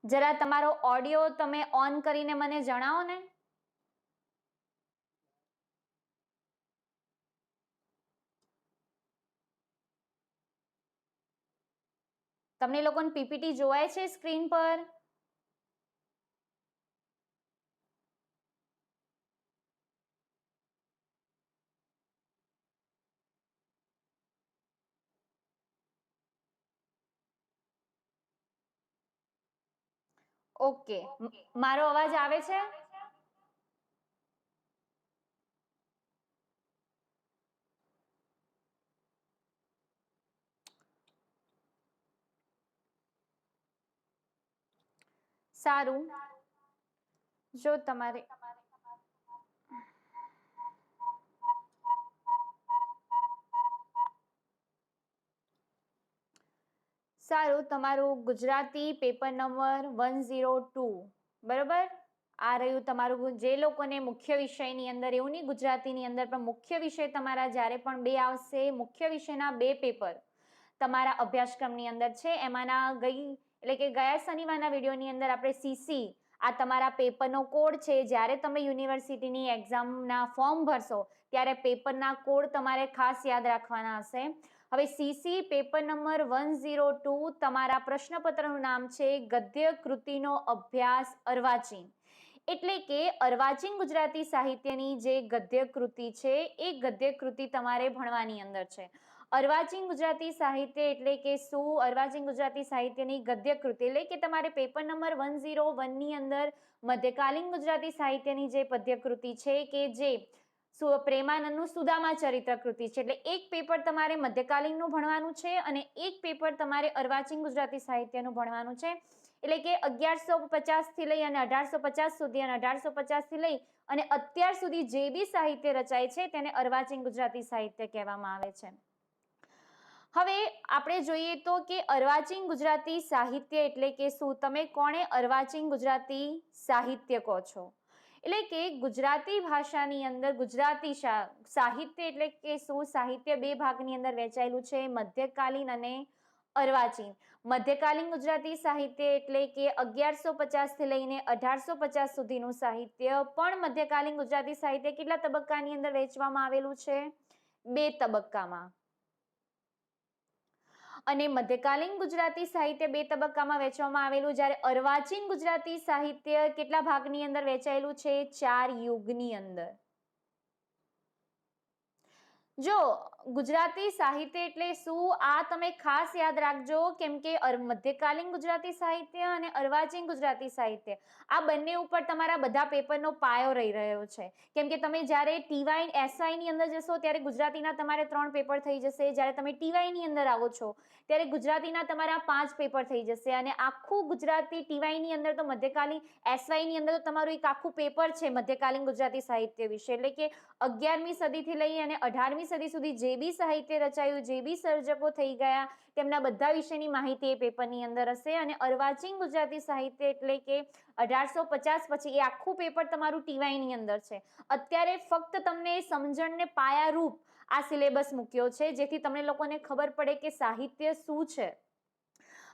જરા તમારો ઓડિયો તમે ઓન કરીને મને જણાવો ને. તમને લોકોને પીપીટી જોવાય છે સ્ક્રીન પર? ઓકે, મારો અવાજ આવે છે? સારું, જો તમારે સારું, તમારું ગુજરાતી પેપર નંબર 102 બરોબર. આ રહ્યું તમારું. જે લોકોને મુખ્ય વિષયની અંદર, એવું નહીં ગુજરાતીની અંદર પણ મુખ્ય વિષય તમારા જ્યારે પણ બે આવશે, મુખ્ય વિષયના બે પેપર તમારા અભ્યાસક્રમની અંદર છે. એમાંના એટલે કે ગયા શનિવારના વિડીયોની અંદર આપણે સીસી, આ તમારા પેપરનો કોડ છે. જ્યારે તમે યુનિવર્સિટીની એક્ઝામના ફોર્મ ભરશો ત્યારે પેપરના કોડ તમારે ખાસ યાદ રાખવાના હશે. હવે સીસી પેપર નંબર 102 તમારા પ્રશ્નપત્રનું નામ છે ગદ્ય કૃતિનો અભ્યાસ અર્વાચીન. એટલે કે અર્વાચીન ગુજરાતી સાહિત્યની જે ગદ્ય કૃતિ છે એ ગદ્ય કૃતિ તમારે ભણવાની અંદર છે. અર્વાચીન ગુજરાતી સાહિત્ય એટલે કે શું? અર્વાચીન ગુજરાતી સાહિત્યની ગદ્ય કૃતિ એટલે કે તમારે પેપર નંબર 101 ની અંદર મધ્યકાલીન ગુજરાતી સાહિત્યની જે પદ્ય કૃતિ છે કે જે પ્રેમાનંદનું સુદામા ચરિત્ર કૃતિ છે. એટલે એક પેપર તમારે મધ્યકાલીનનું ભણવાનું છે અને એક પેપર તમારે અર્વાચીન ગુજરાતી સાહિત્યનું ભણવાનું છે. એટલે કે 1150 થી લઈ અને 1850 સુધી અને 1850 થી લઈ અને અત્યાર સુધી જે બી સાહિત્ય રચાય છે તેને અર્વાચીન ગુજરાતી સાહિત્ય કહેવામાં આવે છે. હવે આપણે જોઈએ તો કે અર્વાચીન ગુજરાતી સાહિત્ય એટલે કે શું? તમે કોણે અર્વાચીન ગુજરાતી સાહિત્ય કહો છો? એટલે કે ગુજરાતી ભાષાની અંદર ગુજરાતી સાહિત્ય એટલે કે શું? સાહિત્ય બે ભાગની અંદર વહેંચાયેલું છે, મધ્યકાલીન અને અર્વાચીન. મધ્યકાલીન ગુજરાતી સાહિત્ય એટલે કે 1150 થી લઈને 1850 સુધીનું સાહિત્ય. પણ મધ્યકાલીન ગુજરાતી સાહિત્ય કેટલા તબક્કાની અંદર વહેંચવામાં આવેલું છે? બે તબક્કામાં. અને મધ્યકાલીન ગુજરાતી સાહિત્ય બે તબક્કામાં વહેંચવામાં આવેલું, જ્યારે અર્વાચીન ગુજરાતી સાહિત્ય કેટલા ભાગની અંદર વહેંચાયેલું છે? 4 યુગની અંદર. જો ગુજરાતી સાહિત્ય એટલે શું આ તમે ખાસ યાદ રાખજો, કેમ કે મધ્યકાલીન ગુજરાતી સાહિત્ય અને અર્વાચીન ગુજરાતી સાહિત્ય આ બંને ઉપર તમારા બધા પેપરનો પાયો રહી રહ્યો છે. કેમ કે તમે જ્યારે ટીવાય એસવાય ની અંદર જશો ત્યારે ગુજરાતીના તમારે 3 પેપર થઈ જશે. જ્યારે તમે ટીવાય ની અંદર આવો છો ત્યારે ગુજરાતીના તમારા 5 પેપર થઈ જશે. અને આખું ગુજરાતી ટીવાય ની અંદર તો મધ્યકાલીન એસવાય ની અંદર તો તમારું એક આખું પેપર છે મધ્યકાલીન ગુજરાતી સાહિત્ય વિશે. એટલે કે 11મી સદીથી લઈ અને 18મી સદી સુધી જે બી સાહિત્ય રચાયું, જે બી સર્જકો થઈ ગયા, તેમના બધા વિશેની માહિતી એ પેપરની અંદર હશે. અને અર્વાચીન ગુજરાતી સાહિત્ય એટલે કે 1850 પછી એ આખું પેપર તમારું ટીવાયની અંદર છે. અત્યારે ફક્ત તમને સમજણને પાયારૂપ આ સિલેબસ મૂક્યો છે, જેથી તમને લોકોને ખબર પડે કે સાહિત્ય શું છે.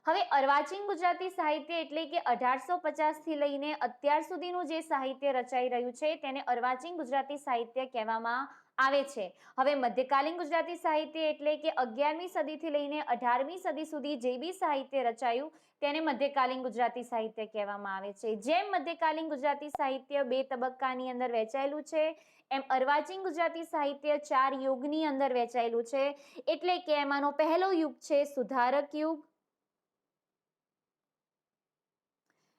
હવે અર્વાચીન ગુજરાતી સાહિત્ય એટલે કે 1850 થી લઈને અત્યાર સુધીનું જે સાહિત્ય રચાઈ રહ્યું છે તેને અર્વાચીન ગુજરાતી સાહિત્ય કહેવામાં આવે છે. હવે મધ્યકાલીન ગુજરાતી સાહિત્ય એટલે કે 11મી સદીથી લઈને 18મી સદી સુધી જે બી સાહિત્ય રચાયું તેને મધ્યકાલીન ગુજરાતી સાહિત્ય કહેવામાં આવે છે. જેમ મધ્યકાલીન ગુજરાતી સાહિત્ય બે તબક્કાની અંદર વહેંચાયેલું છે, એમ અર્વાચીન ગુજરાતી સાહિત્ય 4 યુગની અંદર વહેંચાયેલું છે. એટલે કે એમાંનો પહેલો યુગ છે સુધારક યુગ,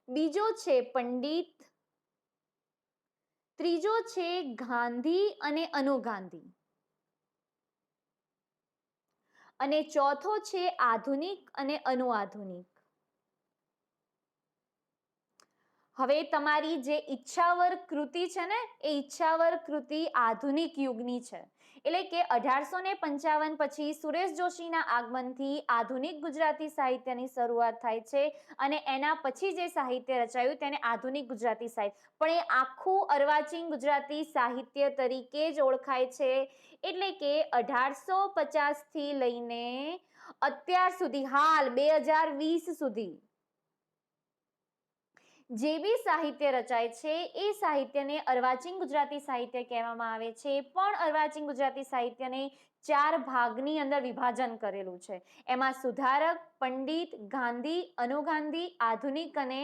બીજો છે પંડિત, ત્રીજો છે ગાંધી અને અનુગાંધી, અને ચોથો છે આધુનિક અને અનુઆધુનિક. હવે તમારી જે ઈચ્છાવર કૃતિ છે ને એ ઈચ્છાવર કૃતિ આધુનિક યુગની છે. એટલે કે 1855 પછી સુરેશ જોશીના આગમનથી આધુનિક ગુજરાતી સાહિત્યની શરૂઆત થાય છે અને એના પછી જે સાહિત્ય રચાયું તેને આધુનિક ગુજરાતી સાહિત્ય. પણ એ આખું અર્વાચીન ગુજરાતી સાહિત્ય તરીકે જ ઓળખાય છે. એટલે કે 1850 થી લઈને અત્યાર સુધી, હાલ 2020 સુધી જે બી સાહિત્ય રચાય છે એ સાહિત્યને અર્વાચીન ગુજરાતી સાહિત્ય કહેવામાં આવે છે, પણ અર્વાચીન ગુજરાતી સાહિત્યને 4 ભાગની અંદર વિભાજન કરેલું છે. એમાં સુધારક, પંડિત, ગાંધી, અનુગાંધી, આધુનિક અને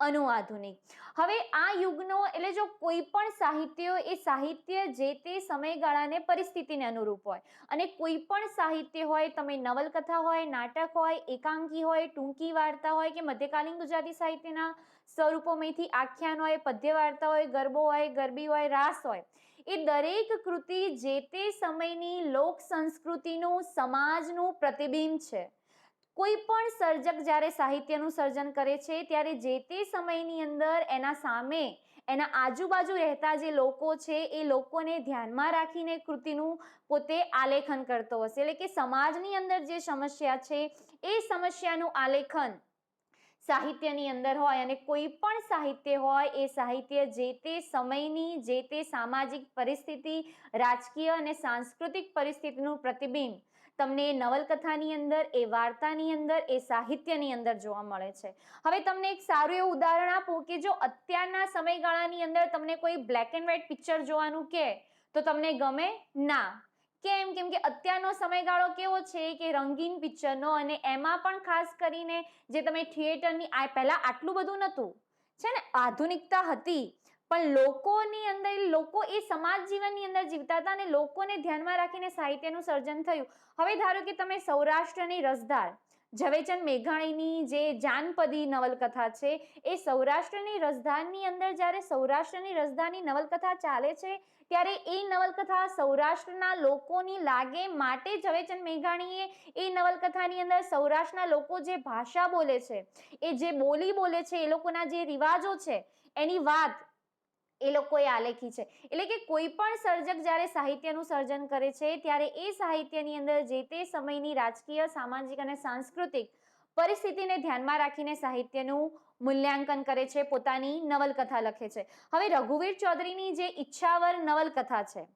અનુઆધુનિક. હવે આ યુગનો એટલે જો કોઈ પણ સાહિત્ય એ સાહિત્ય જે તે સમયગાળાને પરિસ્થિતિને અનુરૂપ હોય, અને કોઈ પણ સાહિત્ય હોય, તમે નવલકથા હોય, નાટક હોય, એકાંકી હોય, ટૂંકી વાર્તા હોય કે મધ્યકાલીન ગુજરાતી સાહિત્યના સ્વરૂપોમાંથી આખ્યાન હોય, પદ્ય વાર્તા હોય, ગરબો હોય, ગરબી હોય, રાસ હોય, એ દરેક કૃતિ જે તે સમયની લોક સંસ્કૃતિનું, સમાજનું પ્રતિબિંબ છે. કોઈ પણ સર્જક જ્યારે સાહિત્યનું સર્જન કરે છે ત્યારે જે તે સમયની અંદર એના સામે એના આજુબાજુ રહેતા જે લોકો છે એ લોકોને ધ્યાનમાં રાખીને કૃતિનું પોતે આલેખન કરતો હશે. એટલે કે સમાજની અંદર જે સમસ્યા છે એ સમસ્યાનું આલેખન સાહિત્યની અંદર હોય, અને કોઈ પણ સાહિત્ય હોય એ સાહિત્ય જે તે સમયની, જે તે સામાજિક પરિસ્થિતિ, રાજકીય અને સાંસ્કૃતિક પરિસ્થિતિનું પ્રતિબિંબ તમને નવલકથાની અંદર, એ વાર્તાની અંદર, એ સાહિત્યની અંદર જોવા મળે છે. હવે તમને એક સારું એવું ઉદાહરણ આપું કે જો અત્યારના સમયગાળાની અંદર તમને કોઈ બ્લેક એન્ડ વ્હાઇટ પિક્ચર જોવાનું કહે તો તમને ગમે ના. કેમ કે અત્યારનો સમયગાળો કેવો છે કે રંગીન પિક્ચરનો, અને એમાં પણ ખાસ કરીને જે તમે થિયેટરની પહેલા આટલું બધું નહોતું, છે ને, આધુનિકતા હતી, પણ લોકોની અંદર લોકો એ સમાજ જીવનની અંદર જીવતા હતા અને લોકોને ધ્યાનમાં રાખીને સાહિત્યનું સર્જન થયું. હવે ધારો કે તમે સૌરાષ્ટ્રની રસધાર ઝવેરચંદ મેઘાણીની જે જાનપદી નવલકથા છે, એ સૌરાષ્ટ્રની રસધારની અંદર જ્યારે સૌરાષ્ટ્રની રસધારની નવલકથા ચાલે છે ત્યારે એ નવલકથા સૌરાષ્ટ્રના લોકોની લાગે માટે ઝવેરચંદ મેઘાણીએ એ નવલકથાની અંદર સૌરાષ્ટ્રના લોકો જે ભાષા બોલે છે, એ જે બોલી બોલે છે, એ લોકોના જે રિવાજો છે, એની વાત એ લોકોએ આલેખી છે. એટલે કે કોઈ પણ સર્જક જ્યારે સાહિત્યનું સર્જન કરે છે ત્યારે એ સાહિત્યની અંદર જે તે સમયની રાજકીય, સામાજિક અને સાંસ્કૃતિક પરિસ્થિતિને ધ્યાનમાં રાખીને સાહિત્યનું મૂલ્યાંકન કરે છે, પોતાની નવલકથા લખે છે. હવે રઘુવીર ચૌધરીની જે ઈચ્છાવર નવલકથા છે,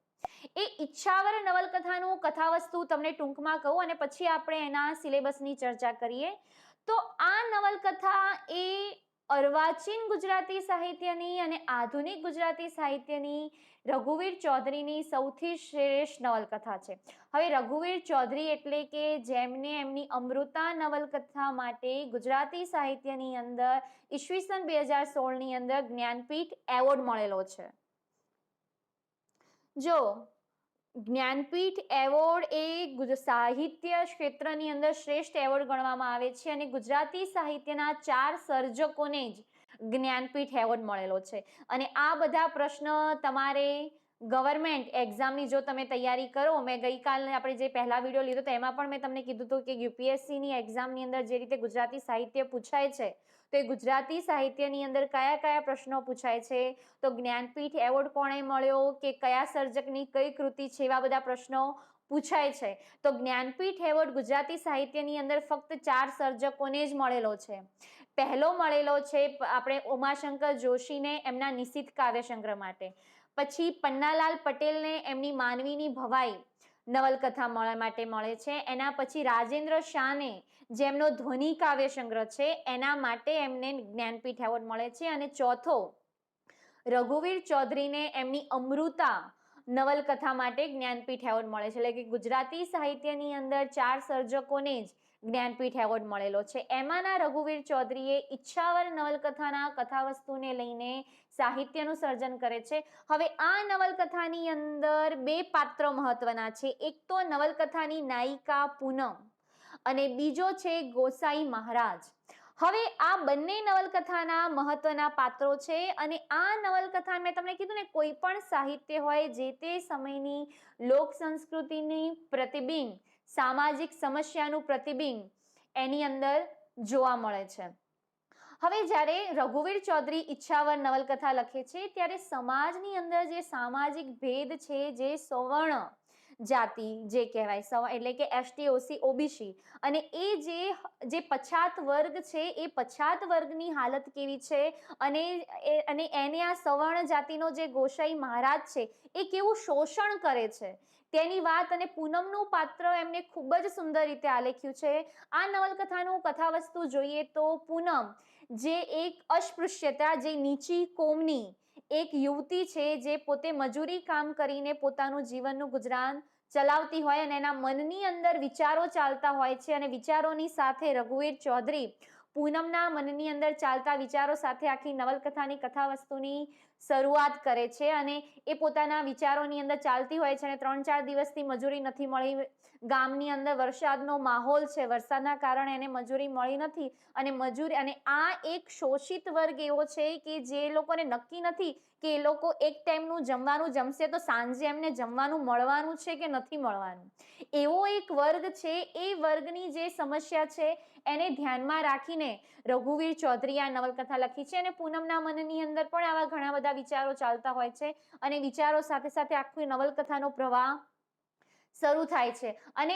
એ ઈચ્છાવર નવલકથાનું કથાવસ્તુ તમને ટૂંકમાં કહું અને પછી આપણે એના સિલેબસની ચર્ચા કરીએ. તો આ નવલકથા એ અર્વાચીન ગુજરાતી સાહિત્યની અને આધુનિક ગુજરાતી સાહિત્યની રઘુવીર ચૌધરીની સૌથી શ્રેષ્ઠ નવલકથા છે. હવે રઘુવીર ચૌધરી એટલે કે જેમને એમની અમૃતા નવલકથા માટે ગુજરાતી સાહિત્યની અંદર ઈસવીસન 2016ની અંદર જ્ઞાનપીઠ એવોર્ડ મળેલો છે. જો જ્ઞાનપીઠ એવોર્ડ એ સાહિત્ય ક્ષેત્રની અંદર શ્રેષ્ઠ એવોર્ડ ગણવામાં આવે છે, અને ગુજરાતી સાહિત્યના 4 સર્જકોને જ જ્ઞાનપીઠ એવોર્ડ મળેલો છે. અને આ બધા પ્રશ્ન તમારે ગવર્મેન્ટ એક્ઝામની જો તમે તૈયારી કરો, મેં ગઈકાલે આપણે જે પહેલા વિડીયો લીધો તો એમાં પણ મેં તમને કીધું હતું કે યુપીએસસીની એક્ઝામની અંદર જે રીતે ગુજરાતી સાહિત્ય પૂછાય છે, તો એ ગુજરાતી સાહિત્યની અંદર કયા કયા પ્રશ્નો પૂછાય છે, તો જ્ઞાનપીઠ એવોર્ડ કોણે મળ્યો, કે કયા સર્જકની કઈ કૃતિ છે, એવા બધા પ્રશ્નો પૂછાય છે. તો જ્ઞાનપીઠ એવોર્ડ ગુજરાતી સાહિત્યની અંદર ફક્ત 4 સર્જકોને જ મળેલો છે. પહેલો મળેલો છે આપણે ઉમાશંકર જોશીને એમના નિશિત કાવ્ય સંગ્રહ માટે, પછી પન્નાલાલ પટેલને એમની માનવીની ભવાઈ નવલકથા માટે મળે છે, એના પછી રાજેન્દ્ર શાહને જેમનો ધ્વનિ કાવ્ય સંગ્રહ છે એના માટે એમને જ્ઞાનપીઠ એવોર્ડ મળે છે. અને ચોથો રઘુવીર ચૌધરીને એમની અમૃતા નવલકથા માટે જ્ઞાનપીઠ એવોર્ડ મળે છે. એટલે કે ગુજરાતી સાહિત્યની અંદર 4 સર્જકોને જ જ્ઞાનપીઠ એવોર્ડ મળેલો છે. એમાંના રઘુવીર ચૌધરીએ ઈચ્છાવર નવલકથાના કથાવસ્તુને લઈને સાહિત્યનું સર્જન કરે છે. હવે આ નવલકથાની અંદર 2 પાત્રો મહત્વના છે. એક તો નવલકથાની નાયિકા પૂનમ અને બીજો છે ગોસાઈ મહારાજ. હવે આ બંને નવલકથાના મહત્વના પાત્રો છે, અને આ નવલકથા મેં તમને કીધું ને, કોઈ પણ સાહિત્ય હોય જે તે સમયની લોક સંસ્કૃતિની પ્રતિબિંબ, સામાજિક સમસ્યાનું પ્રતિબિંબ એની અંદર જોવા મળે છે. હવે જ્યારે રઘુવીર ચૌધરી ઈચ્છાવર નવલકથા લખે છે ત્યારે સમાજની અંદર જે સામાજિક ભેદ છે, જે સવર્ણ જાતિ જે કહેવાય, એટલે કે એસટી, ઓસી, ઓબીસી, અને એ જે પછાત વર્ગ છે એ પછાત વર્ગની હાલત કેવી છે, અને એને આ સવર્ણ જાતિનો જે ગોસાઈ મહારાજ છે એ કેવું શોષણ કરે છે તેની વાત, અને પૂનમનું પાત્ર એમને ખૂબ જ સુંદર રીતે આલેખ્યું છે. આ નવલકથાનું કથાવસ્તુ જોઈએ તો પૂનમ જે એક અસ્પૃશ્યતા, જે નીચી કોમની એક યુવતી છે, જે પોતે મજૂરી કામ કરીને પોતાનું જીવનનું ગુજરાન ચલાવતી હોય અને એના મનની અંદર વિચારો ચાલતા હોય છે, અને વિચારોની સાથે રઘુવીર ચૌધરી પૂનમના મનની અંદર ચાલતા વિચારો સાથે આખી નવલકથાની કથા વસ્તુની શરૂઆત કરે છે. અને એ પોતાના વિચારોની અંદર ચાલતી હોય છે અને 3-4 દિવસથી મજૂરી નથી મળી. ગામની અંદર વરસાદનો માહોલ છે, વરસાદના કારણે એને મજૂરી મળી નથી અને અને આ એક શોષિત વર્ગ એવો છે કે જે લોકોને નક્કી નથી કે એ લોકો એક ટાઈમનું જમવાનું જમશે તો સાંજે એમને જમવાનું મળવાનું છે કે નથી મળવાનું. એવો એક વર્ગ છે. એ વર્ગની જે સમસ્યા છે એને ધ્યાનમાં રાખીને રઘુવીર ચૌધરીએ આ નવલકથા લખી છે. અને પૂનમના મનની અંદર પણ આવા ઘણા બધા વિચારો ચાલતા હોય છે અને વિચારો સાથે સાથે આખી નવલકથાનો પ્રવાહ શરૂ થાય છે. અને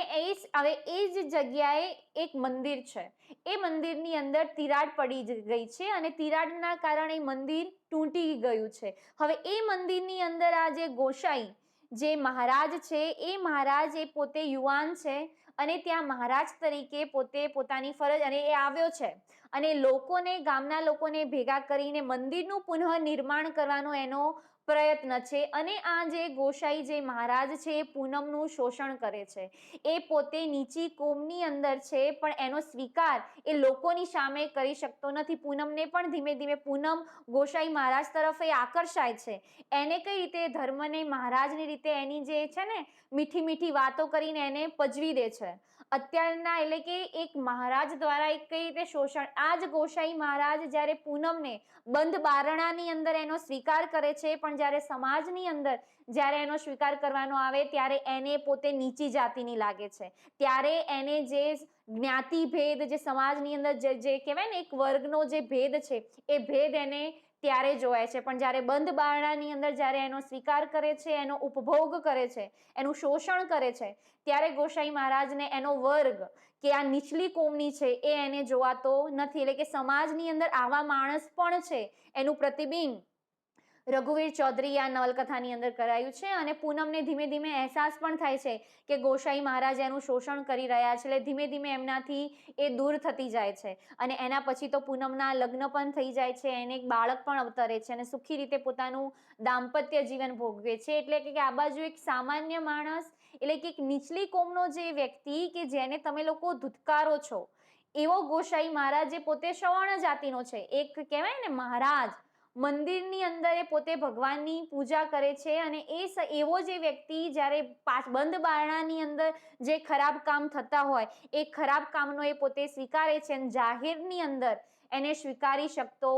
હવે એ જ જગ્યાએ એક મંદિર છે. એ મંદિરની અંદર તિરાડ પડી ગઈ છે અને તિરાડના કારણે મંદિર તૂટી ગયું છે. હવે એ મંદિરની અંદર આ જે ગોસાઈ જે મહારાજ છે, એ મહારાજ એ પોતે યુવાન છે અને ત્યાં મહારાજ તરીકે પોતે પોતાની ફરજ અને એ આવ્યો છે અને લોકોને, ગામના લોકોને ભેગા કરીને મંદિરનું પુનઃનિર્માણ કરવાનો એનો પ્રયત્ન છે. અને આ જે ગોસાઈ જે મહારાજ છે એ પૂનમનું શોષણ કરે છે. એ પોતે નીચી કોમની અંદર છે પણ એનો સ્વીકાર એ લોકોની સામે કરી શકતો નથી. પૂનમને પણ ધીમે ધીમે પૂનમ ગોસાઈ મહારાજ તરફ એ આકર્ષાય છે. એને કઈ રીતે ધર્મને મહારાજની રીતે એની જે છે ને મીઠી મીઠી વાતો કરીને એને પજવી દે છે. અત્યારના એટલે કે એક મહારાજ દ્વારા એક કઈ રીતે શોષણ, આ જ ગોસાઈ મહારાજ જ્યારે પૂનમને બંધ બારણાની અંદર એનો સ્વીકાર કરે છે, પણ જ્યારે સમાજની અંદર જ્યારે એનો સ્વીકાર કરવાનો આવે ત્યારે એને પોતે નીચી જાતિની લાગે છે. ત્યારે એને જે જ્ઞાતિ ભેદ, જે સમાજની અંદર જે કહેવાય ને એક વર્ગનો જે ભેદ છે, એ ભેદ એને ત્યારે જોવાય છે. પણ જ્યારે બંધ બારણાની અંદર જ્યારે એનો સ્વીકાર કરે છે, એનો ઉપભોગ કરે છે, એનું શોષણ કરે છે, ત્યારે ગોસાઈ મહારાજને એનો વર્ગ કે આ નીચલી કોમની છે એ એને જોવાતો નથી. એટલે કે સમાજની અંદર આવા માણસ પણ છે એનું પ્રતિબિંબ રઘુવીર ચૌધરી આ નવલકથાની અંદર કરાયું છે. અને પૂનમને ધીમે ધીમે અહેસાસ પણ થાય છે કે ગોસાઈ મહારાજ એનું શોષણ કરી રહ્યા છે. એટલે ધીમે ધીમે એમનાથી એ દૂર થતી જાય છે. અને એના પછી તો પૂનમના લગ્ન પણ થઈ જાય છે, એને એક બાળક પણ અવતરે છે અને સુખી રીતે પોતાનું દાંપત્ય જીવન ભોગવે છે. એટલે કે આ બાજુ એક સામાન્ય માણસ, એટલે કે એક નીચલી કોમનો જે વ્યક્તિ કે જેને તમે લોકો ધુતકારો છો, એવો ગોસાઈ મહારાજ જે પોતે સવર્ણ જાતિનો છે, એક કહેવાય ને મહારાજ, મંદિરની અંદર એ પોતે ભગવાનની પૂજા કરે છે. અને એવો જે વ્યક્તિ જ્યારે બંધ બારણાની અંદર જે ખરાબ કામ થતા હોય એ ખરાબ કામનો એ પોતે સ્વીકારે છે અને જાહેરની અંદર એને સ્વીકારી શકતો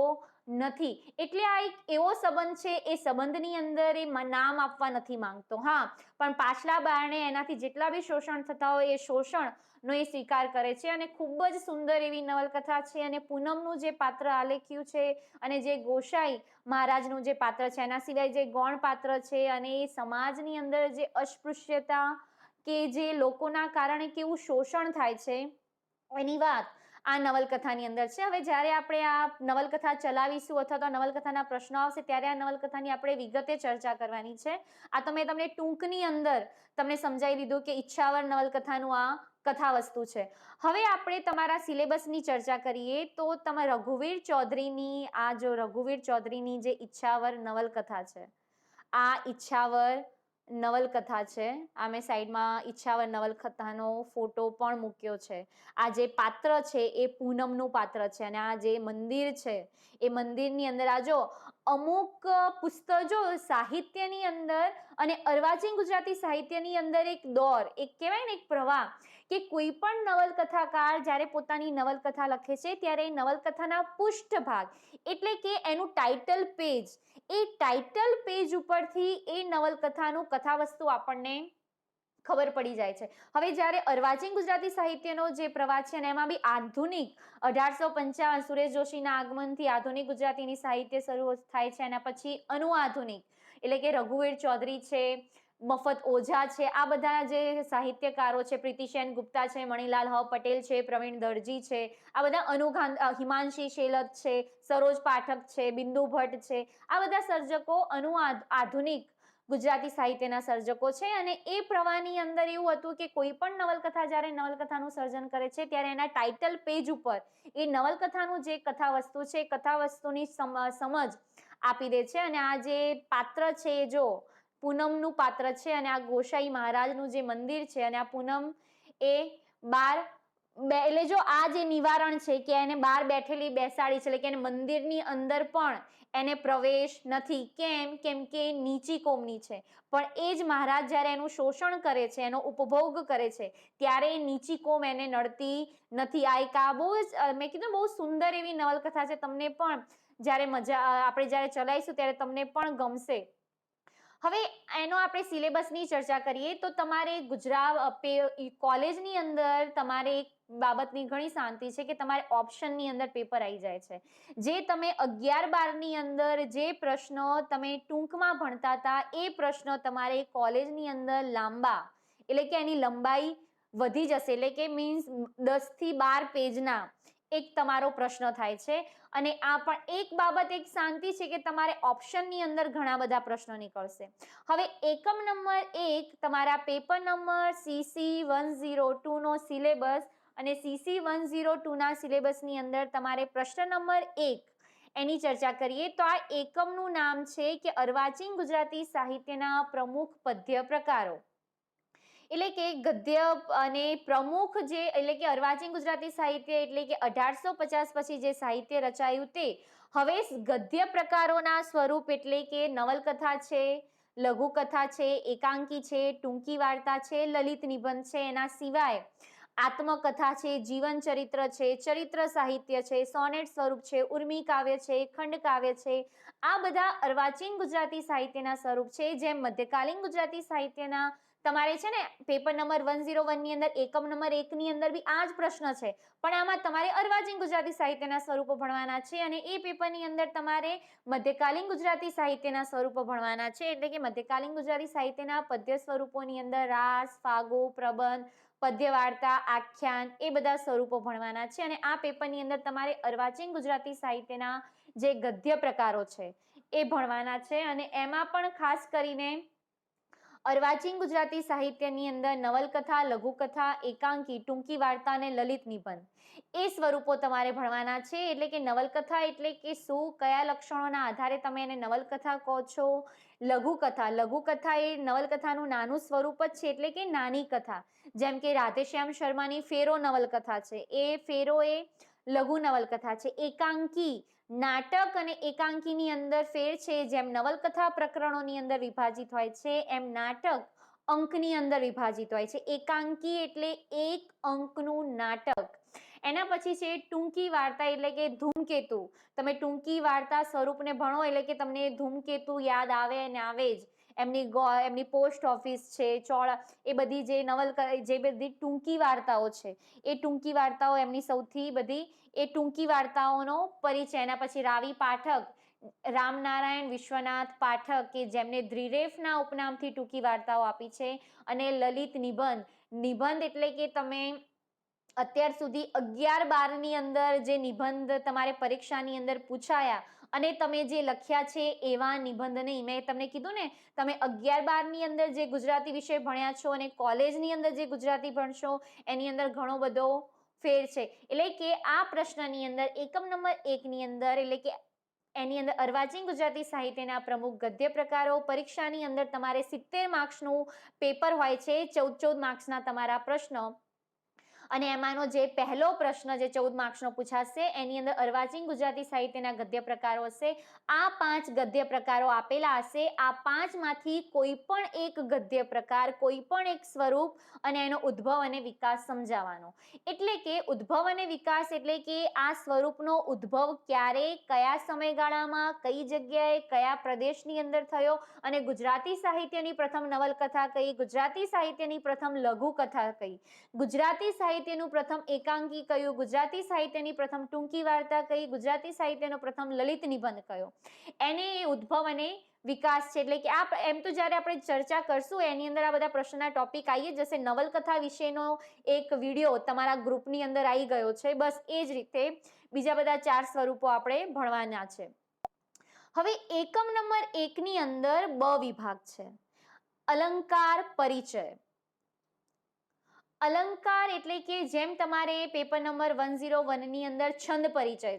નથી. એટલે આ એક એવો સંબંધ છે, એ સંબંધની અંદર એ નામ આપવા નથી માંગતો. હા, પણ પાછલા બારણે એનાથી જેટલા બી શોષણ થતા હોય એ શોષણનો એ સ્વીકાર કરે છે. અને ખૂબ જ સુંદર એવી નવલકથા છે. અને પૂનમનું જે પાત્ર આલેખ્યું છે અને જે ગોસાઈ મહારાજનું જે પાત્ર છે, એના સિવાય જે ગૌણ પાત્ર છે અને એ સમાજની અંદર જે અસ્પૃશ્યતા કે જે લોકોના કારણે કેવું શોષણ થાય છે એની વાત આ નવલકથાની અંદર છે. હવે જ્યારે આપણે આ નવલકથા ચલાવીશું અથવા તો નવલકથાના પ્રશ્નો આવશે ત્યારે આ નવલકથાની આપણે વિગતે ચર્ચા કરવાની છે. આ તમને ટૂંકની અંદર તમને સમજાવી દીધું કે ઈચ્છાવર નવલકથાનું આ કથા વસ્તુ છે. હવે આપણે તમારા સિલેબસની ચર્ચા કરીએ તો તમે રઘુવીર ચૌધરીની જે ઈચ્છાવર નવલકથા છે, આ ઈચ્છાવર નવલકથા છે. આ મેં સાઈડમાં ઈચ્છાવર નવલકથાનો ફોટો પણ મૂક્યો છે. આ જે પાત્ર છે એ પૂનમનું પાત્ર છે. અને આ જે મંદિર છે એ મંદિરની અંદર આ જો અમુક પુસ્તકો સાહિત્યની અંદર અને અર્વાચીન ગુજરાતી સાહિત્યની અંદર એક દોર, એક કહેવાય ને એક પ્રવાહ, કે કોઈ પણ નવલકથાકાર જ્યારે પોતાની નવલકથા લખે છે ત્યારે નવલકથાના પૃષ્ઠભાગ એટલે કે એનું ટાઇટલ પેજ, એ ટાઇટલ પેજ ઉપરથી એ નવલકથાનું કથાવસ્તુ આપણને ખબર પડી જાય છે. હવે જ્યારે અર્વાચીન ગુજરાતી સાહિત્યનો જે પ્રવાહ છે ને એમાં બી આધુનિક 1855 સુરેશ જોશીના આગમનથી આધુનિક ગુજરાતીની સાહિત્ય શરૂ થાય છે. એના પછી અનુઆધુનિક એટલે કે રઘુવીર ચૌધરી છે, મફત ઓઝા છે, આ બધા જે સાહિત્યકારો છે, પ્રીતિશેન ગુપ્તા છે, મણિલાલ હ પટેલ છે, પ્રવીણ દરજી છે, આ બધા હિમાંશી શેલત છે, સરોજ પાઠક છે, બિંદુ ભટ્ટ છે, આ બધા સર્જકો આધુનિક ગુજરાતી સાહિત્યના સર્જકો છે અને એ પ્રવાહની અંદર એવું હતું કે કોઈ પણ નવલકથા જ્યારે નવલકથાનું સર્જન કરે છે ત્યારે એના ટાઇટલ પેજ ઉપર એ નવલકથાનું જે કથા વસ્તુ છે કથા વસ્તુની સમજ આપી દે છે અને આ જે પાત્ર છે જો પૂનમનું પાત્ર છે અને આ ગોસાઈ મહારાજનું જે મંદિર છે અને આ પૂનમ એ બાર એટલે જો આ જે નિવારણ છે કે એને બહાર બેઠેલી બેસાડી છે એટલે કે એને મંદિરની અંદર પણ એને પ્રવેશ નથી. કેમ કે નીચી કોમની છે, પણ એ જ મહારાજ જ્યારે એનું શોષણ કરે છે, એનો ઉપભોગ કરે છે, ત્યારે નીચી કોમ એને નડતી નથી. આ એક આ બહુ જ મેં કીધું બહુ સુંદર એવી નવલકથા છે. તમને પણ જ્યારે આપણે જ્યારે ચલાવીશું ત્યારે તમને પણ ગમશે. હવે એનો આપણે સિલેબસની ચર્ચા કરીએ તો તમારે ગુજરાત કોલેજની અંદર તમારે એક બાબતની ઘણી શાંતિ છે કે તમારે ઓપ્શનની અંદર પેપર આવી જાય છે. જે તમે 11-12ની અંદર જે પ્રશ્નો તમે ટૂંકમાં ભણતા હતા એ પ્રશ્નો તમારે કોલેજની અંદર લાંબા એટલે કે એની લંબાઈ વધી જશે એટલે કે મીન્સ 10 થી 12 પેજના એક તમારો પ્રશ્ન થાય છે. અને આ પણ એક બાબત એક શાંતિ છે કે તમારે ઓપ્શનની અંદર ઘણા બધા પ્રશ્નો નીકળશે. હવે એકમ નંબર 1 તમારા પેપર નંબર CC 102 નો સિલેબસ અને CC 102 ના સિલેબસની અંદર તમારે પ્રશ્ન નંબર 1 એની ચર્ચા કરીએ તો આ એકમનું નામ છે કે અર્વાચીન ગુજરાતી સાહિત્યના પ્રમુખ પદ્ય પ્રકારો. એટલે કે ગદ્ય અને પ્રમુખ જે એટલે કે અર્વાચીન ગુજરાતી સાહિત્ય એટલે કે 1850 પછી જે સાહિત્ય રચાયું તે હવે ગદ્ય પ્રકારોના સ્વરૂપ એટલે કે નવલકથા છે, લઘુકથા છે, એકાંકી છે, ટૂંકી વાર્તા છે, લલિત નિબંધ છે, એના સિવાય આત્મકથા છે, જીવન ચરિત્ર છે, ચરિત્ર સાહિત્ય છે, સોનેટ સ્વરૂપ છે, ઉર્મી કાવ્ય છે, ખંડ કાવ્ય છે, આ બધા અર્વાચીન ગુજરાતી સાહિત્યના સ્વરૂપ છે. જેમ મધ્યકાલીન ગુજરાતી સાહિત્યના તમારે છે ને પેપર નંબર 101 ની અંદર એકમ નંબર 1 ની અંદર બી આ જ પ્રશ્ન છે, પણ આમાં તમારે અર્વાચીન ગુજરાતી સાહિત્યના સ્વરૂપો ભણવાના છે અને એ પેપરની અંદર તમારે મધ્યકાલીન ગુજરાતી સાહિત્યના સ્વરૂપો ભણવાના છે. એટલે કે મધ્યકાલીન ગુજરાતી સાહિત્યના પદ્ય સ્વરૂપોની અંદર રાસ, ફાગો, પ્રબંધ, પદ્ય વાર્તા, આખ્યાન એ બધા સ્વરૂપો ભણવાના છે અને આ પેપરની અંદર તમારે અર્વાચીન ગુજરાતી સાહિત્યના જે ગદ્ય પ્રકારો છે એ ભણવાના છે. અને એમાં પણ ખાસ કરીને અર્વાચીન ગુજરાતી સાહિત્યની અંદર નવલકથા, લઘુકથા, એકાંકી, ટૂંકી વાર્તા અને લલિત નિબંધ એ સ્વરૂપો તમારે ભણવાના છે. એટલે કે નવલકથા એટલે કે શું, કયા લક્ષણોના આધારે તમે એને નવલકથા કહો છો. લઘુકથા એ નવલકથાનું નાનું સ્વરૂપ જ છે એટલે કે નાની કથા. જેમ કે રાધેશ્યામ શર્માની ફેરો નવલકથા છે, એ ફેરો એ લઘુ નવલકથા છે. એકાંકી નાટક અને એકાંકીની અંદર ફેર છે. જેમ નવલકથા પ્રકરણોની અંદર વિભાજિત હોય છે એમ નાટક અંકની અંદર વિભાજિત હોય છે. એકાંકી એટલે એક અંકનું નાટક. એના પછી છે ટૂંકી વાર્તા એટલે કે ધૂમકેતુ. તમે ટૂંકી વાર્તા સ્વરૂપને ભણો એટલે કે તમને ધૂમકેતુ યાદ આવે અને આવે જ. એમની પોસ્ટ ઓફિસ છે, ચોળા, એ બધી જે બધી ટૂંકી વાર્તાઓ છે એ ટૂંકી વાર્તાઓ એમની સૌથી બધી એ ટૂંકી વાર્તાઓનો પરિચય. એના પછી રાવી પાઠક, રામનારાયણ વિશ્વનાથ પાઠક કે જેમને દ્રિરેફના ઉપનામથી ટૂંકી વાર્તાઓ આપી છે. અને લલિત નિબંધ એટલે કે તમે અત્યાર સુધી 11-12ની અંદર જે નિબંધ તમારે પરીક્ષાની અંદર પૂછાયા અને તમે જે લખ્યા છે એવા નિબંધ નહીં. મેં તમને કીધું ને તમે 11-12ની અંદર જે ગુજરાતી વિષય ભણ્યા છો અને કોલેજની અંદર જે ગુજરાતી ભણશો એની અંદર ઘણો બધો ફેર છે. એટલે કે આ પ્રશ્નની અંદર એકમ નંબર 1 ની અંદર એટલે કે એની અંદર અર્વાચીન ગુજરાતી સાહિત્યના પ્રમુખ ગદ્ય પ્રકારો. પરીક્ષાની અંદર તમારે 70 માર્ક્સનું પેપર હોય છે, 14 માર્ક્સના તમારા પ્રશ્નો. અને એમાંનો જે પહેલો પ્રશ્ન જે 14 માર્ક્સનો પૂછાશે એની અંદર અર્વાચીન ગુજરાતી સાહિત્યના ગદ્ય પ્રકારો હશે. આ 5 ગદ્ય પ્રકારો આપેલા હશે. આ 5માંથી કોઈ પણ એક ગદ્ય પ્રકાર, કોઈ પણ એક સ્વરૂપ અને એનો ઉદ્ભવ અને વિકાસ સમજાવવાનો. એટલે કે ઉદ્ભવ અને વિકાસ એટલે કે આ સ્વરૂપનો ઉદ્ભવ ક્યારે, કયા સમયગાળામાં, કઈ જગ્યાએ, કયા પ્રદેશની અંદર થયો અને ગુજરાતી સાહિત્યની પ્રથમ નવલકથા કઈ, ગુજરાતી સાહિત્યની પ્રથમ લઘુકથા કઈ, ગુજરાતી સાહિત્યનું પ્રથમ એકાંકી કયું, ગુજરાતી સાહિત્યની પ્રથમ ટૂંકી વાર્તા કઈ, ગુજરાતી સાહિત્યનો પ્રથમ લલિત નિબંધ કયો. એને ઉદ્ભવ અને વિકાસ છે. એટલે કે આ એમ તો જ્યારે આપણે ચર્ચા કરશું એની અંદર આ બધા પ્રશ્નના ટોપિક આવી જશે. નવલકથા વિશેનો એક વિડીયો તમારા ગ્રુપની અંદર આવી ગયો છે. બસ એ જ રીતે બીજા બધા 4 સ્વરૂપો આપણે ભણવાના છે. હવે એકમ નંબર 1 ની અંદર બ વિભાગ છે, અલંકાર પરિચય. અલંકાર એટલે કે જેમ તમારે પેપર નંબર 101 ની અંદર છંદ પરિચય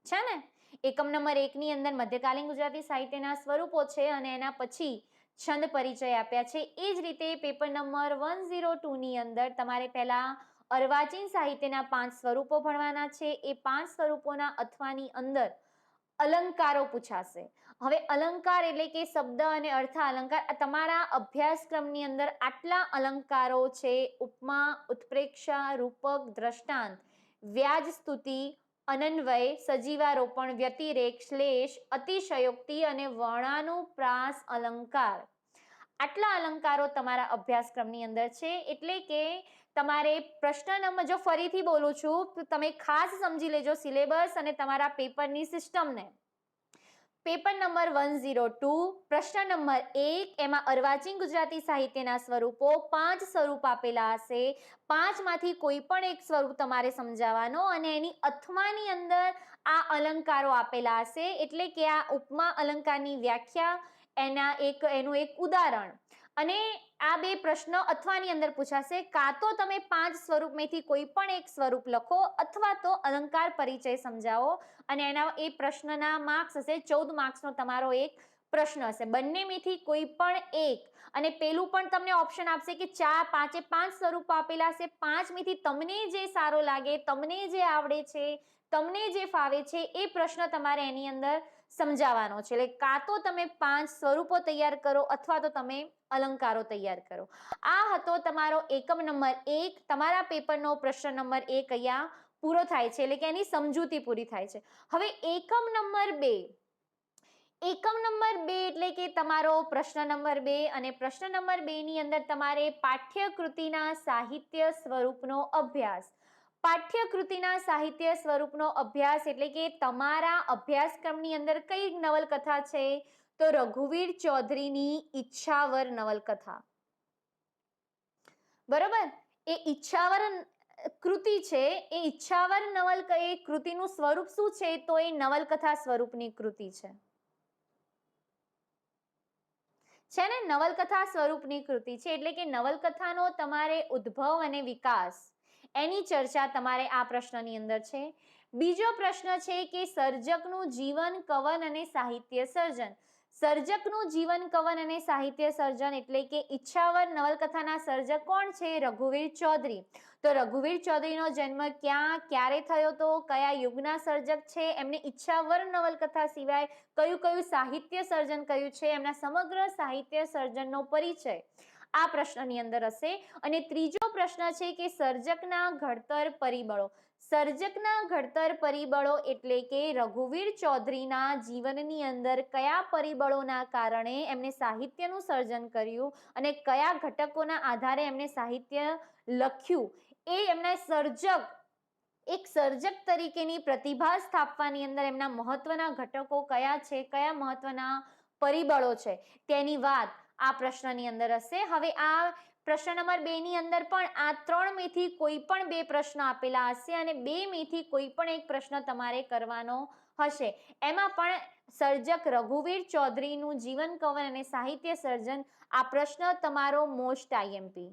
છે ને? એકમ નંબર 1 ની અંદર મધ્યકાલીન ગુજરાતી સાહિત્યના સ્વરૂપો છે અને એના પછી છંદ પરિચય આપ્યા છે. એ જ રીતે પેપર નંબર 102 ની અંદર તમારે પહેલા અર્વાચીન સાહિત્યના 5 સ્વરૂપો ભણવાના છે. એ 5 સ્વરૂપોના અથવાની અંદર અલંકારો પૂછાશે. હવે અલંકાર એટલે કે શબ્દ અને અર્થ અલંકાર, તમારા અભ્યાસક્રમની અંદર આટલા અલંકારો છે: ઉપમા, ઉત્પ્રેક્ષા, રૂપક, દ્રષ્ટાંત, વ્યાજ સ્તુતિ, અનન્વય, સજીવારોપણ, વ્યતિરેક, શ્લેષ, અતિશયોક્તિ અને વર્ણાનુપ્રાસ અલંકાર. આટલા અલંકારો તમારા અભ્યાસક્રમની અંદર છે. એટલે કે તમારે પ્રશ્ન નંબર, જો ફરીથી બોલું છું, તમે ખાસ સમજી લેજો સિલેબસ અને તમારા પેપરની સિસ્ટમને. પેપર નંબર 102, પ્રશ્ન નંબર 1, એમાં અર્વાચીન ગુજરાતી સાહિત્યના સ્વરૂપો 5 સ્વરૂપ આપેલા હશે. 5 માંથી કોઈ પણ એક સ્વરૂપ તમારે સમજાવવાનો અને એની અથવાની અંદર આ અલંકારો આપેલા હશે. એટલે કે આ ઉપમા અલંકારની વ્યાખ્યા, એનું એક ઉદાહરણ, અને આ બે પ્રશ્નો અથવાની અંદર પૂછાશે. કાં તો તમે 5 સ્વરૂપમાંથી કોઈ પણ એક સ્વરૂપ લખો અથવા તો અલંકાર પરિચય સમજાવો અને એના એ પ્રશ્નના માર્ક્સ હશે 14 માર્ક્સનો તમારો એક પ્રશ્ન હશે. બંનેમાંથી કોઈ પણ એક, અને પેલું પણ તમને ઓપ્શન આપશે કે 5 સ્વરૂપ આપેલા હશે, 5 માંથી તમને જે સારો લાગે, તમને જે આવડે છે, તમને જે ફાવે છે એ પ્રશ્ન તમારે એની અંદર સમજાવવાનો છે. એટલે કાં તો તમે 5 સ્વરૂપો તૈયાર કરો અથવા તો તમે અલંકારો તૈયાર કરો. આ હતો તમારો એકમ નંબર 1. તમારા પેપરનો પ્રશ્ન નંબર 1 અહીંયા પૂરો થાય છે, એટલે કે એની સમજૂતી પૂરી થાય છે. હવે એકમ નંબર 2. એકમ નંબર 2 એટલે કે તમારો પ્રશ્ન નંબર 2, અને પ્રશ્ન નંબર 2 ની અંદર તમારે પાઠ્યકૃતિના સાહિત્ય સ્વરૂપનો અભ્યાસ. પાઠ્યકૃતિના સાહિત્ય સ્વરૂપનો અભ્યાસ એટલે કે તમારા અભ્યાસક્રમની અંદર કઈ નવલકથા છે? તો રઘુવીર ચૌધરીની ઈચ્છાવર નવલકથા. બરોબર? એ ઈચ્છાવર કૃતિ છે. એ ઈચ્છાવર એ કૃતિનું સ્વરૂપ શું છે? તો એ નવલકથા સ્વરૂપની કૃતિ છે ને? નવલકથા સ્વરૂપની કૃતિ છે. એટલે કે નવલકથાનો તમારે ઉદ્ભવ અને વિકાસ, એની ચર્ચા તમારે આ પ્રશ્નની અંદર છે. બીજો પ્રશ્ન છે કે સર્જકનું જીવન, કવન અને સાહિત્ય સર્જન. સર્જકનું જીવન, કવન અને સાહિત્ય સર્જન એટલે કે ઈચ્છાવર નવલકથાના સર્જક કોણ છે? રઘુવીર ચૌધરી. તો રઘુવીર ચૌધરીનો જન્મ ક્યાં, ક્યારે થયો તો? કયા યુગના સર્જક છે? એમને ઈચ્છાવર નવલકથા સિવાય કયું કયું સાહિત્ય સર્જન કર્યું છે? એમના સમગ્ર સાહિત્ય સર્જનનો પરિચય આ પ્રશ્નની અંદર હશે. અને ત્રીજો પ્રશ્ન છે કે સર્જકના ઘડતર પરિબળો. સર્જકના ઘડતર પરિબળો એટલે કે રઘુવીર ચૌધરીના જીવનની અંદર કયા પરિબળોના કારણે એમને સાહિત્યનું સર્જન કર્યું અને કયા ઘટકોના આધારે એમને સાહિત્ય લખ્યું, એ એમના એક સર્જક તરીકેની પ્રતિભા સ્થાપવાની અંદર એમના મહત્વના ઘટકો કયા છે, કયા મહત્વના પરિબળો છે, તેની વાત આ પ્રશ્નની અંદર હશે. હવે આ પ્રશ્ન નંબર 2 ની અંદર પણ આ 3 માંથી કોઈ પણ 2 પ્રશ્ન આપેલા હશે અને 2 માંથી કોઈ પણ એક પ્રશ્ન તમારે કરવાનો હશે. એમાં પણ સર્જક રઘુવીર ચૌધરીનું જીવન, કવન અને સાહિત્ય સર્જન, આ પ્રશ્ન તમારો મોસ્ટ આઈએમપી.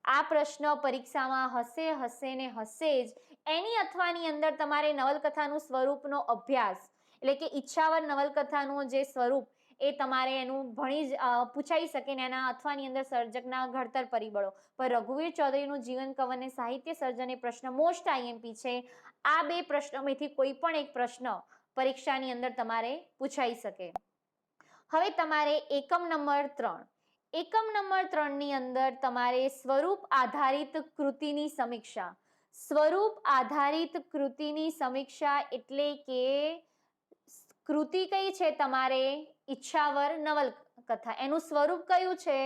આ પ્રશ્ન પરીક્ષામાં હશે ને હશે જ. એની અથવાની અંદર તમારે નવલકથાનું સ્વરૂપનો અભ્યાસ, એટલે કે ઈચ્છાવર નવલકથાનું જે સ્વરૂપ, એ તમારે એનું પૂછાઈ શકે ને એના અથવાની અંદર સર્જકના ઘડતર પરિબળો. પણ રઘુવીર ચૌધરીનું જીવન, કવન અને સાહિત્ય સર્જન એ પ્રશ્ન મોસ્ટ આઈએમપી છે. આ 2 પ્રશ્નોમાંથી કોઈ પણ એક પ્રશ્ન પરીક્ષાની અંદર તમારે પૂછાઈ શકે. હવે તમારે એકમ નંબર 3. એકમ નંબર 3 ની અંદર તમારે સ્વરૂપ આધારિત કૃતિની સમીક્ષા. સ્વરૂપ આધારિત કૃતિની સમીક્ષા એટલે કે કૃતિ કઈ છે? તમારે ઈચ્છાવર નવલકથા. એનું સ્વરૂપ કયું છે?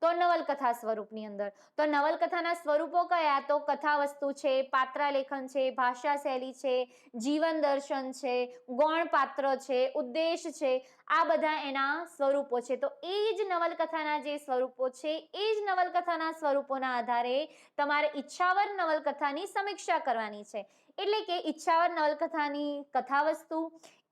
તો નવલકથા સ્વરૂપની અંદર. તો નવલકથાના સ્વરૂપો કયા? તો કથાવસ્તુ છે, પાત્રાલેખન છે, ભાષા શૈલી છે, જીવન દર્શન છે, ગૌણ પાત્ર છે, ઉદ્દેશ છે. આ બધા એના સ્વરૂપો છે. તો એ જ નવલકથાના જે સ્વરૂપો છે, એ જ નવલકથાના સ્વરૂપોના આધારે તમારે ઈચ્છાવર નવલકથાની સમીક્ષા કરવાની છે. એટલે કે ઈચ્છાવર નવલકથાની કથાવસ્તુ,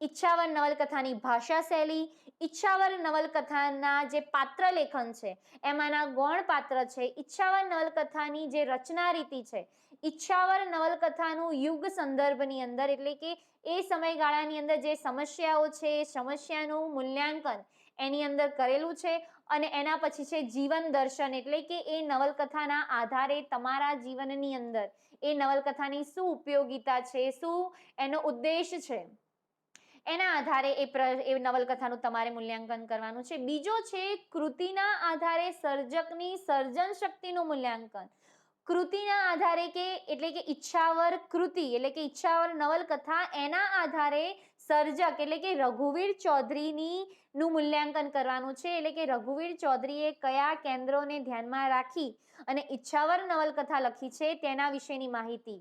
ઈચ્છાવર નવલકથાની ભાષા શૈલી, ઈચ્છાવર નવલકથાના જે પાત્ર લેખન છે એમાંના ગૌણ પાત્ર છે, ઈચ્છાવર નવલકથાની જે રચના રીતિ છે, ઈચ્છાવર નવલકથાનું યુગ સંદર્ભની અંદર એટલે કે એ સમયગાળાની અંદર જે સમસ્યાઓ છે એ સમસ્યાનું મૂલ્યાંકન એની અંદર કરેલું છે અને એના પછી છે જીવન દર્શન એટલે કે એ નવલકથાના આધારે તમારા જીવનની અંદર એ નવલકથાની શું ઉપયોગિતા છે, શું એનો ઉદ્દેશ છે, એના આધારે એ નવલકથાનું તમારે મૂલ્યાંકન કરવાનું છે. બીજો છે કૃતિના આધારે સર્જકની સર્જન શક્તિનું મૂલ્યાંકન. કૃતિના આધારે કે એટલે કે ઈચ્છાવર કૃતિ એટલે કે ઈચ્છાવર નવલકથા એના આધારે સર્જક એટલે કે રઘુવીર ચૌધરીની નું મૂલ્યાંકન કરવાનું છે. એટલે કે રઘુવીર ચૌધરીએ કયા કેન્દ્રોને ધ્યાનમાં રાખી અને ઈચ્છાવર નવલકથા લખી છે તેના વિશેની માહિતી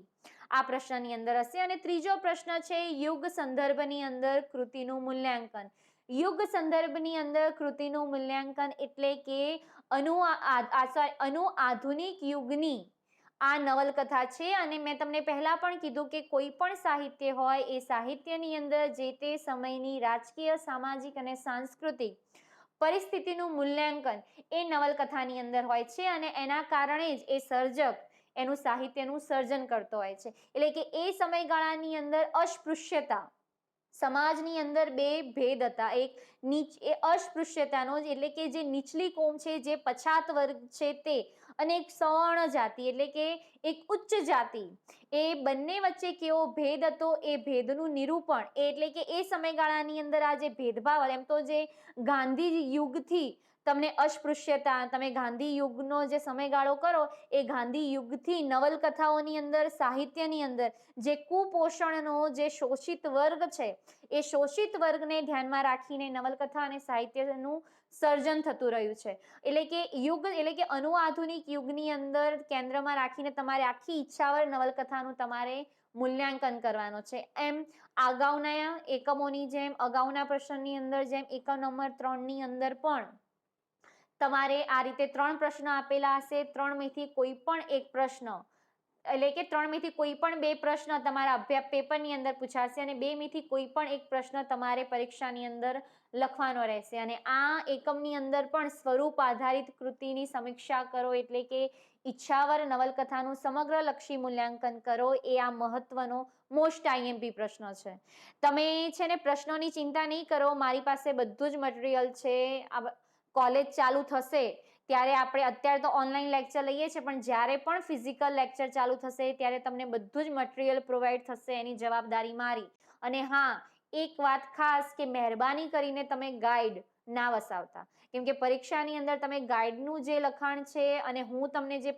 આ પ્રશ્નની અંદર હશે. અને ત્રીજો પ્રશ્ન છે યુગ સંદર્ભની અંદર કૃતિનું મૂલ્યાંકન. યુગ સંદર્ભની અંદર કૃતિનું મૂલ્યાંકન એટલે કે આધુનિક યુગની આ નવલકથા છે અને મેં તમને પહેલા પણ કીધું કે કોઈ પણ સાહિત્ય હોય એ સાહિત્યની અંદર જે તે સમયની રાજકીય, સામાજિક અને સાંસ્કૃતિક પરિસ્થિતિનું મૂલ્યાંકન એ નવલકથાની અંદર હોય છે અને એના કારણે જ એ સર્જક એનું સાહિત્યનું સર્જન કરતો હોય છે. એટલે કે એ સમયગાળાની અંદર અસ્પૃશ્યતા સમાજની અંદર બે ભેદ હતા. એ અસ્પૃશ્યતાનો એટલે કે જે નીચલી કોમ છે, જે પછાત વર્ગ છે તે અને એક સવર્ણ જાતિ એટલે કે એક ઉચ્ચ જાતિ, એ બંને વચ્ચે કેવો ભેદ હતો એ ભેદનું નિરૂપણ એટલે કે એ સમયગાળાની અંદર આ જે ભેદભાવ એમ તો જે ગાંધી યુગથી તમને અસ્પૃશ્યતા તમે ગાંધી યુગનો જે સમયગાળો કરો એ ગાંધી યુગથી નવલકથાઓની અંદર સાહિત્યની અંદર જે કુપોષણનો જે શોષિત વર્ગ છે એ શોષિત વર્ગને ધ્યાનમાં રાખીને નવલકથા અને સાહિત્યનું સર્જન થતું રહ્યું છે. એટલે કે યુગ એટલે કે અનુઆધુનિક યુગની અંદર કેન્દ્રમાં રાખીને તમારે આખી ઈચ્છાવર નવલકથાનું તમારે મૂલ્યાંકન કરવાનો છે. એમ અગાઉના એકમોની જેમ અગાઉના પ્રશ્નની અંદર જેમ એકમ નંબર 3ની અંદર પણ તમારે આ રીતે 3 પ્રશ્ન આપેલા હશે. 3માંથી કોઈ પણ એક પ્રશ્ન એટલે કે 3માંથી કોઈ પણ 2 પ્રશ્ન તમારા અભ્યાસ પેપરની અંદર પૂછાશે અને 2માંથી કોઈ પણ એક પ્રશ્ન તમારે પરીક્ષાની અંદર લખવાનો રહેશે. અને આ એકમની અંદર પણ સ્વરૂપ આધારિત કૃતિની સમીક્ષા કરો એટલે કે ઈચ્છાવર નવલકથાનું સમગ્ર લક્ષી મૂલ્યાંકન કરો એ આ મહત્વનો મોસ્ટ આઈએમપી પ્રશ્ન છે. તમે છે ને પ્રશ્નોની ચિંતા નહીં કરો, મારી પાસે બધું જ મટીરિયલ છે. કોલેજ ચાલુ થશે ત્યારે આપણે અત્યારે તો ઓનલાઈન લેક્ચર લઈએ છીએ પણ જ્યારે પણ ફિઝિકલ લેક્ચર ચાલુ થશે ત્યારે તમને બધું જ મટીરિયલ પ્રોવાઈડ થશે, એની જવાબદારી મારી. અને હા, એક વાત ખાસ કે મહેરબાની કરીને તમે ગાઈડ ના વસાવતા, કેમ કે પરીક્ષાની અંદર તમે ગાઈડનું જે લખાણ છે અને હું તમને જે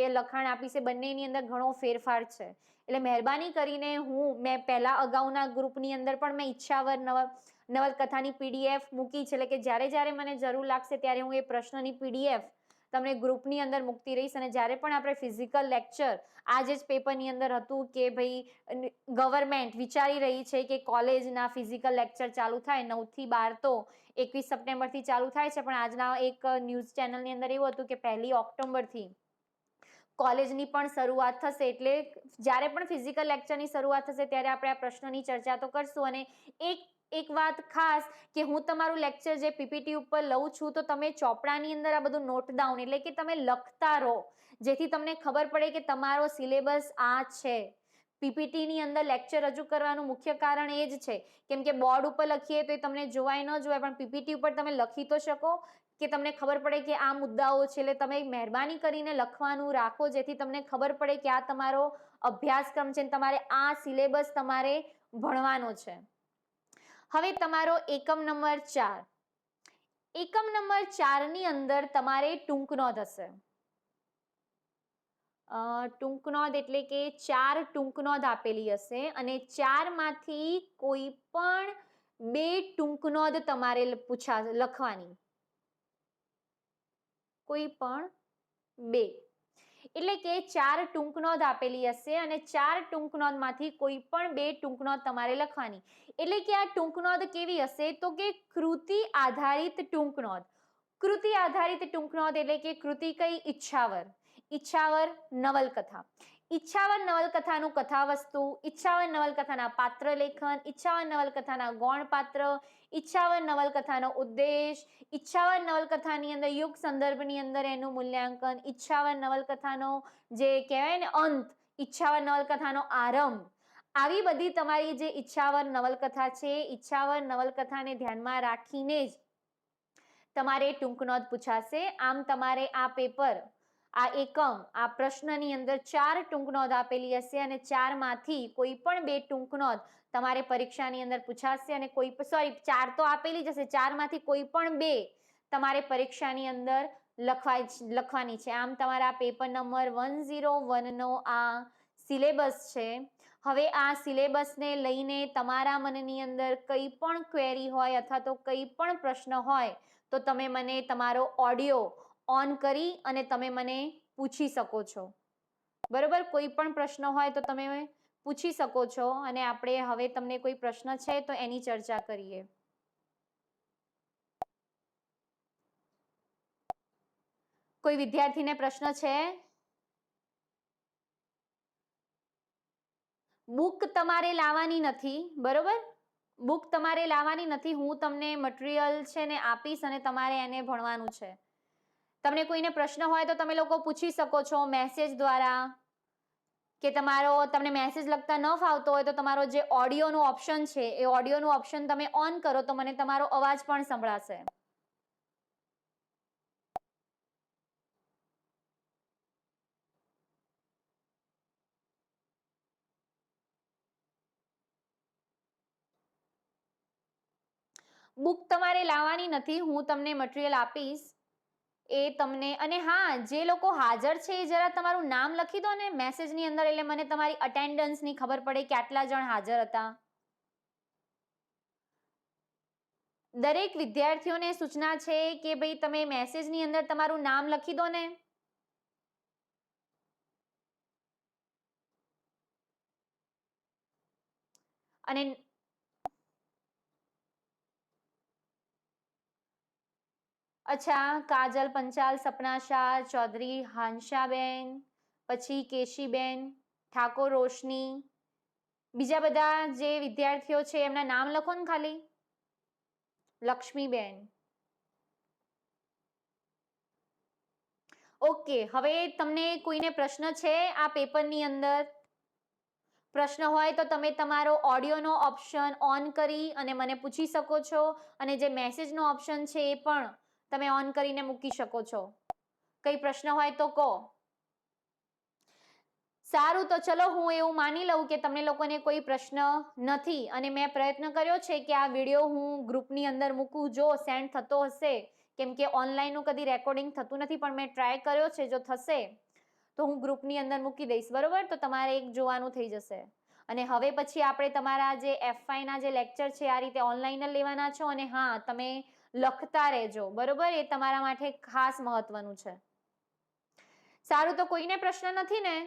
લખાણ આપીશ એ બંનેની અંદર ઘણો ફેરફાર છે. એટલે મહેરબાની કરીને મેં પહેલા અગાઉના ગ્રુપની અંદર પણ મેં ઈચ્છાવર નવલકથાની પીડીએફ મૂકી છે. એટલે કે જ્યારે મને જરૂર લાગશે ત્યારે હું એ પ્રશ્નની પીડીએફ તમને ગ્રુપની અંદર મૂકતી રહીશ. અને જ્યારે પણ આપણે ફિઝિકલ લેક્ચર આજે જ પેપરની અંદર હતું કે ભાઈ ગવર્મેન્ટ વિચારી રહી છે કે કોલેજના ફિઝિકલ લેક્ચર ચાલુ થાય 9 થી 12 તો 21 સપ્ટેમ્બરથી ચાલુ થાય છે, પણ આજના એક ન્યૂઝ ચેનલની અંદર એવું હતું કે 1 ઓક્ટોબરથી કોલેજની પણ શરૂઆત થશે. એટલે જ્યારે પણ ફિઝિકલ લેક્ચરની શરૂઆત થશે ત્યારે આપણે આ પ્રશ્નની ચર્ચા તો કરશું. અને એક વાત ખાસ કે હું તમારું લેક્ચર જે પીપીટી ઉપર લઉં છું તો તમે ચોપડાની અંદર આ બધું નોટ ડાઉન એટલે કે તમે લખતા રહો, જેથી તમને ખબર પડે કે તમારો સિલેબસ આ છે. પીપીટીની અંદર લેક્ચર રજૂ કરવાનું મુખ્ય કારણ એ જ છે, કેમ કે બોર્ડ ઉપર લખીએ તો એ તમને જોવાય ન જોવાય, પણ પીપીટી ઉપર તમે લખી તો શકો કે તમને ખબર પડે કે આ મુદ્દાઓ છે. એટલે તમે મહેરબાની કરીને લખવાનું રાખો જેથી તમને ખબર પડે કે આ તમારો અભ્યાસક્રમ છે, તમારે આ સિલેબસ તમારે ભણવાનો છે. હવે તમારો એકમ નંબર 4. એકમ નંબર 4ની અંદર તમારે ટૂંક નોંધ હશે. ટૂંક નોંધ એટલે કે 4 ટૂંક નોંધ આપેલી હશે અને 4માંથી કોઈ પણ 2 ટૂંક નોંધ તમારે લખવાની. કોઈ પણ 2 એટલે કે 4 ટૂંક નોંધ આપેલી હશે અને 4 ટૂંક નોંધમાંથી કોઈ પણ 2 ટૂંક નોંધ તમારે લખવાની. એટલે કે આ ટૂંક નોંધ કેવી હશે તો કે કૃતિ આધારિત ટૂંક નોંધ. કૃતિ આધારિત ટૂંક નોંધ એટલે કે કૃતિ કઈ? ઈચ્છાવર નવલકથા. ઈચ્છાવન નવલકથાનું કથાવસ્તુ, ઈચ્છાવન નવલકથાના પાત્ર લેખન, ઈચ્છાવન નવલકથાના ગૌણ પાત્ર, ઈચ્છાવન નવલકથાનો ઉદ્દેશ, ઈચ્છાવન નવલકથાની અંદર યુગ સંદર્ભની અંદર એનું મૂલ્યાંકન, ઈચ્છાવન નવલકથાનો જે કહેવાય ને અંત, ઈચ્છાવન નવલકથાનો આરંભ, આવી બધી તમારી જે ઈચ્છાવન નવલકથા છે, ઈચ્છાવન નવલકથાને ધ્યાનમાં રાખીને જ તમારે ટૂંક નોંધ પૂછાશે. આમ તમારે આ પેપર, આ એકમ, આ પ્રશ્નની અંદર 4 ટૂંક નોંધ આપેલી હશે અને 4 માંથી કોઈ પણ 2 ટૂંક નોંધ તમારે પરીક્ષાની અંદર પૂછાશે અને કોઈ સોરી 4 તો આપેલી જ હશે, 4 માંથી કોઈ પણ 2 તમારે પરીક્ષાની અંદર લખવાની છે. આમ તમારા પેપર નંબર 101 નો આ સિલેબસ છે. હવે આ સિલેબસને લઈને તમારા મનની અંદર કંઈ પણ ક્વેરી હોય અથવા તો કંઈ પણ પ્રશ્ન હોય તો તમે મને તમારો ઓડિયો ઓન કરી અને તમે મને પૂછી શકો છો. બરોબર, કોઈ પણ પ્રશ્ન હોય તો તમે પૂછી શકો છો અને આપણે હવે તમને કોઈ પ્રશ્ન છે તો એની ચર્ચા કરીએ. કોઈ વિદ્યાર્થીને પ્રશ્ન છે? બુક તમારે લાવવાની નથી, બરોબર? બુક તમારે લાવવાની નથી. હું તમને મટીરિયલ છે ને આપીશ અને તમારે એને ભણવાનું છે. તમને કોઈને પ્રશ્ન હોય તો તમે લોકો પૂછી શકો છો મેસેજ દ્વારા, કે તમને મેસેજ લખતા ન ફાવતો હોય તો તમારો જે ઓડિયોનો ઓપ્શન છે એ ઓડિયોનો ઓપ્શન તમે ઓન કરો તો મને તમારો અવાજ પણ સંભળાશે. બુક તમારે લાવવાની નથી, હું તમને મટીરિયલ આપીશ એ તમને. અને હા, જે લોકો હાજર છે એ જરા તમારું નામ લખી દો ને મેસેજની અંદર, એટલે મને તમારી અટેન્ડન્સની ખબર પડે કે આટલા જણ હાજર હતા. દરેક વિદ્યાર્થીઓને સૂચના છે કે ભાઈ તમે મેસેજની અંદર તમારું નામ લખી દો ને. અને અચ્છા, કાજલ પંચાલ, સપના શાહ, ચૌધરી હાંશાબેન, પછી કેશીબેન ઠાકોર, રોશની, બીજા બધા જે વિદ્યાર્થીઓ છે એમના નામ લખો ને ખાલી. લક્ષ્મીબેન. ઓકે, હવે તમને કોઈને પ્રશ્ન છે આ પેપરની અંદર? પ્રશ્ન હોય તો તમે તમારો ઓડિયોનો ઓપ્શન ઓન કરી અને મને પૂછી શકો છો અને જે મેસેજનો ઓપ્શન છે એ પણ તમે ઓન કરીને મૂકી શકો છો. કઈ પ્રશ્ન હોય તો કહો. સારું, તો ચલો હું એવું માની લઉં કે તમને લોકોને કોઈ પ્રશ્ન નથી અને મેં પ્રયત્ન કર્યો છે કે આ વિડીયો હું ગ્રુપની અંદર મૂકું. જો સેન્ડ થતો હશે, કેમ કે ઓનલાઈનનું કદી રેકોર્ડિંગ થતું નથી, પણ મેં ટ્રાય કર્યો છે, જો થશે તો હું ગ્રુપની અંદર મૂકી દઈશ. બરોબર, તો તમારે એક જોવાનું થઈ જશે. અને હવે પછી આપણે તમારા જે FYના જે લેક્ચર છે આ રીતે ઓનલાઈન લેવાના છો. અને હા, તમે લખતા રહેજો, બરોબર? એ તમારા માટે ખાસ મહત્વનું છે. સારું, તો કોઈને પ્રશ્ન નથી ને?